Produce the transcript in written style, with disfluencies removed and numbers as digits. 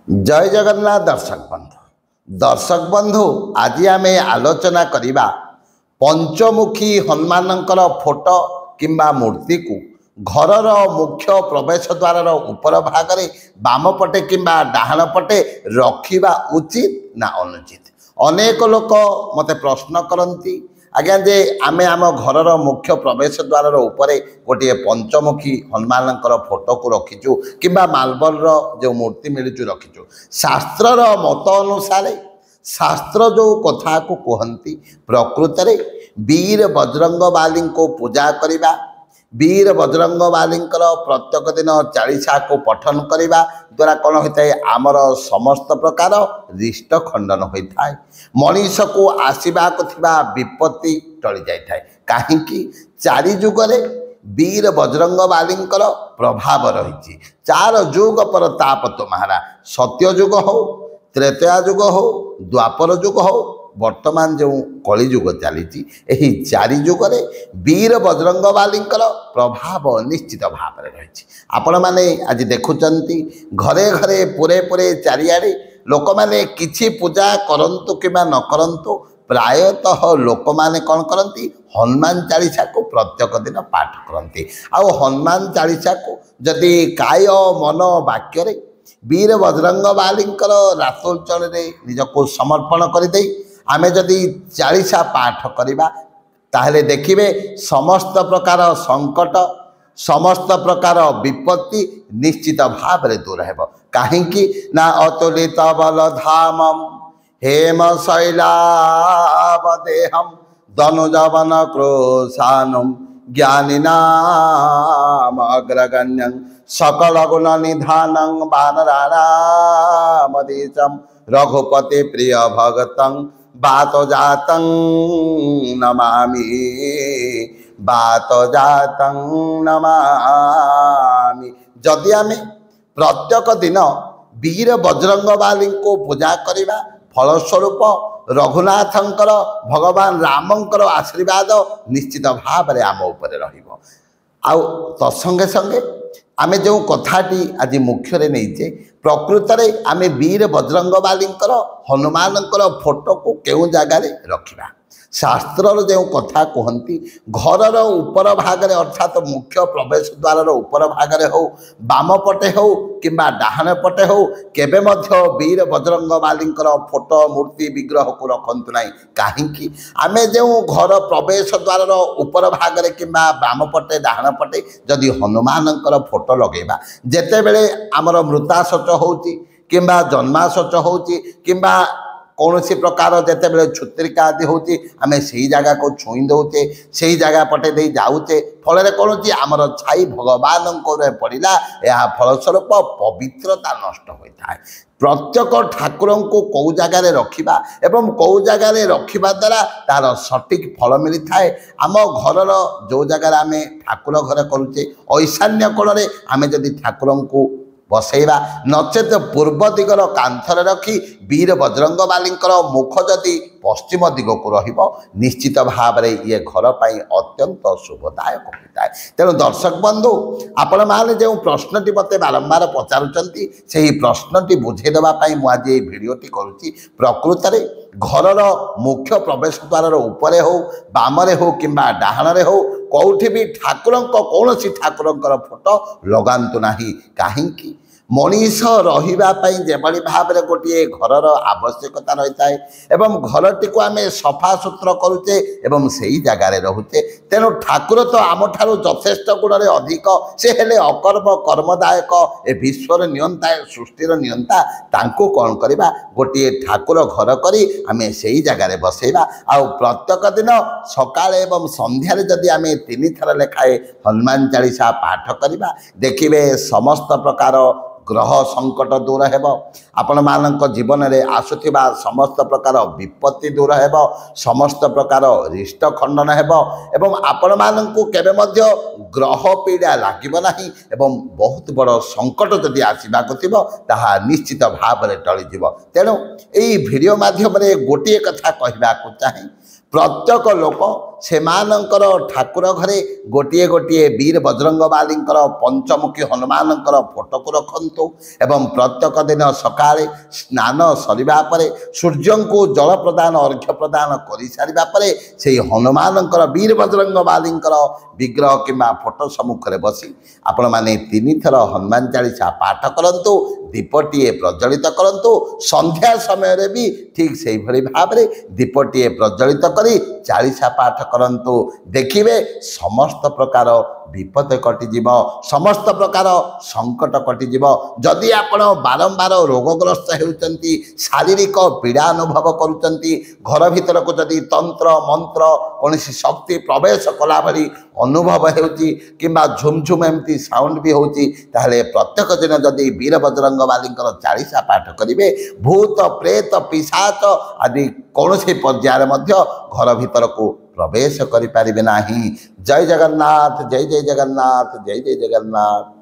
जय जगन्नाथ दर्शक बंधु आज आम आलोचना करिबा पंचमुखी हनुमानंकर फोटो किंबा मूर्ति को घरर मुख्य प्रवेश द्वार उपर भाग बाम पटे किंबा डाहाण पटे रखिबा उचित ना अनुचित। अनेक लोक मते प्रश्न करती आज्ञा जे आमे आम घरर मुख्य प्रवेश द्वार उपरे गोटे पंचमुखी हनुमानंकर फोटो को रखीचु किंबा मार्बल जो मूर्ति मिलूँ रखीचु। शास्त्रर मत अनुसार शास्त्र जो कथा को कहती प्रकृत में वीर बजरंगबाली को पूजा करिबा वीर बजरंगबाली प्रत्येक दिन 40 को पठन करने द्वारा कौन होता है आमर समस्त प्रकार रिष्ट खंडन होता है। मनीष को आसवाक विपत्ति टली जाए कहीं चारि जुगरे वीर बजरंगबाली प्रभाव रही। 4 जुग पर ताप तुम्हारा सत्य जुग हो त्रेतया जुग हो द्वापर जुग हो वर्तमान जो कलिजुग चली 4 जुगरे वीर बजरंगबाली प्रभाव निश्चित भाव में रही। आपण मैंने आज देखुंट घरे घरे पूरे पूरे चारिआडे लोक मैंने किछि पूजा करंतु किबा न करंतु प्रायतः लोक मैंने कौन करती हनुमान चालीसा को प्रत्येक दिन पाठ करती। आउ हनुमान चालीसा को जदि काय मन वाक्य वीर बजरंगबाली रातोचल निजको समर्पण करदे आमे जदि 40 पाठ करिबा ताहले देखिबे समस्त प्रकार संकट समस्त प्रकार विपत्ति निश्चित भाव में दूर हेब। कहीं ना अतुलित बलधामम हेम शैलावदेहम धनुजवन क्रोशानम ज्ञानिनाम अग्रगण्यं सकल गुण निधानं वानराणामधीशं रघुपति प्रिय भगतं बात जातं नमामि जदि आमे प्रत्येक दिन वीर बजरंगबाली को पूजा करिबा फलस्वरूप रघुनाथंकर भगवान रामंकर आशीर्वाद निश्चित भाव में आम उपरे रहिबो। आउ तत्संगे संगे आमे जो कथाटी आज मुख्य नहींचे प्रकृत में आमे वीर बजरंगबाली हनुमानंकर फोटो को केउ जगार रखिबा। शास्त्र जो कथा कहती घरर उपर भागरे अर्थात मुख्य प्रवेश द्वार उपर भागरे हो बाम पटे हो किंबा डाहाण पटे हो केबे मध्य वीर बजरंगबाली फोटो मूर्ति विग्रह को रखंतु नहीं। कहीं आमे जो घर प्रवेश द्वार उपर भागरे किंबा बाम पटे डाहाण पटे जदि हनुमानंकर फोटो लगेबा जेते बेले आमर मृताशोच होउची किंबा जन्माशोच होउची किंबा कौन सी प्रकार जिते बड़े छुत्रिका आदि होती आम से जगह को छुई दौचे से जगह पटे दे जाऊे फल कौन आमर छाई भगवान पड़ा यह फलस्वरूप पवित्रता नष्ट होता है। प्रत्येक ठाकुर को कौ जगार रखा एवं कौ जगार रखा द्वारा तार सठिक फल मिलता है। आम घरर जो जगार आम ठाकुर घर करुचे ईशान्य कोण में आम जदि ठाकुर को बसैबा नचेत पूर्व दिगर कांथर रखी वीर बजरंगबाली मुख जदि पश्चिम दिग को रहिबो निश्चित भाव में ये घर पर अत्यंत शुभदायक होता है। तेणु दर्शक बंधु आपण माने जो प्रश्नटी मते बारंबार पचारुचंती से प्रश्नटी बुझे देवाई मुझे ये भिडटी करुच्ची। प्रकृत में घरर मुख्य प्रवेश द्वार उपरे हो बामरे हो किंबा डाहाणे हो कौटी भी ठाकुर कौन ठाकुर फोटो लगातु नहीं। कहीं मनीष रही जेभली भाव में गोटे घरर आवश्यकता रही है एवं घरटी को आम सफा सुतर करुचे एवं से ही जगार रोचे। तेणु ठाकुर तो आम ठारू यथेष्ट गुण में अधिक से हेले अकर्म कर्मदायक ए विश्वर नियंता सृष्टिर नियंता तांको कौन करवा गोटे ठाकुर घर करी आम से ही जगार बसैबा। आउ प्रत्येक दिन सकाळ एवं संध्यारे जदि आम 3 थर लेखाए हनुमान चालीसा पाठ करिबा देखिबे समस्त प्रकार ग्रह संकट दूर हेब आपण मानक जीवन में आसुथिबा समस्त प्रकार विपत्ति दूर हेब समस्त प्रकार रिष्ट खंडन हेब एवं आपण मानकु केबे मध्य ग्रह पीड़ा लागिब नाही एवं बहुत बड़ संकट जदि आसीबाक थिबो ताहा निश्चित भाव में टळिजिब। तेणु एई वीडियो माध्यम रे गोटे कथा कहबाक चाहे प्रत्येक लोक ସେମାନଙ୍କର ଠାକୁର ଘରେ ଗୋଟିଏ ଗୋଟିଏ ବୀର ବଜରଙ୍ଗବାଲୀଙ୍କର ପଞ୍ଚମୁଖୀ ହନୁମାନଙ୍କର ଫଟୋକୁ ରଖନ୍ତୁ ଏବଂ ପ୍ରତ୍ୟେକ ଦିନ ସକାଳେ ସ୍ନାନ ସରିବା ପରେ ସୂର୍ଯ୍ୟଙ୍କୁ ଜଳ ପ୍ରଦାନ ଅର୍ଘ୍ୟ ପ୍ରଦାନ କରିସାରିବା ପରେ ସେହି ହନୁମାନଙ୍କର ବୀର ବଜରଙ୍ଗବାଲୀଙ୍କର ବିଗ୍ରହ କିମ୍ବା ଫଟୋ ସମ୍ମୁଖରେ ବସି ଆପଣମାନେ 3 ଥର ହନୁମାନ ଚାଳିଶା ପାଠ କରନ୍ତୁ। ଦୀପଟିଏ ପ୍ରଜ୍ୱଳିତ କରନ୍ତୁ। ସନ୍ଧ୍ୟା ସମୟରେ ବି ଠିକ୍ ସେହିଭଳି ଭାବରେ ଦୀପଟିଏ ପ୍ରଜ୍ୱଳିତ କରି ଚାଳିଶା ପାଠ କରନ୍ତୁ। ଦେଖିବେ ସମସ୍ତ ପ୍ରକାର ବିପଦ କଟିଯିବ, ସମସ୍ତ ପ୍ରକାର ସଙ୍କଟ କଟିଯିବ। ଯଦି ଆପଣ ବାରମ୍ବାର ରୋଗଗ୍ରସ୍ତ ହେଉଛନ୍ତି, ଶାରୀରିକ ପୀଡ଼ା ଅନୁଭବ କରୁଛନ୍ତି, ଘର ଭିତରକୁ ଯଦି ତନ୍ତ୍ର ମନ୍ତ୍ର କୌଣସି ଶକ୍ତି ପ୍ରବେଶ କଲା ଭଳି ଅନୁଭବ ହେଉଛି କିମ୍ବା ଝୁମଝୁମ ଏମିତି ସାଉଣ୍ଡ ବି ହେଉଛି, ତାହେଲେ ପ୍ରତ୍ୟେକ ଦିନ ଯଦି ବୀର ବଜରଙ୍ଗବାଲୀଙ୍କର ଚାଳିଶା ପାଠ କରିବେ, ଭୂତ ପ୍ରେତ ପିଶାଚ ଆଦି କୌଣସି ପର୍ଯ୍ୟାୟରେ ମଧ୍ୟ ଘର ଭିତରକୁ ପ୍ରବେଶ କରିପାରିବେ ନାହିଁ। ଜୟ ଜଗନ୍ନାଥ, ଜୟ ଜୟ ଜଗନ୍ନାଥ, ଜୟ ଜୟ ଜଗନ୍ନାଥ।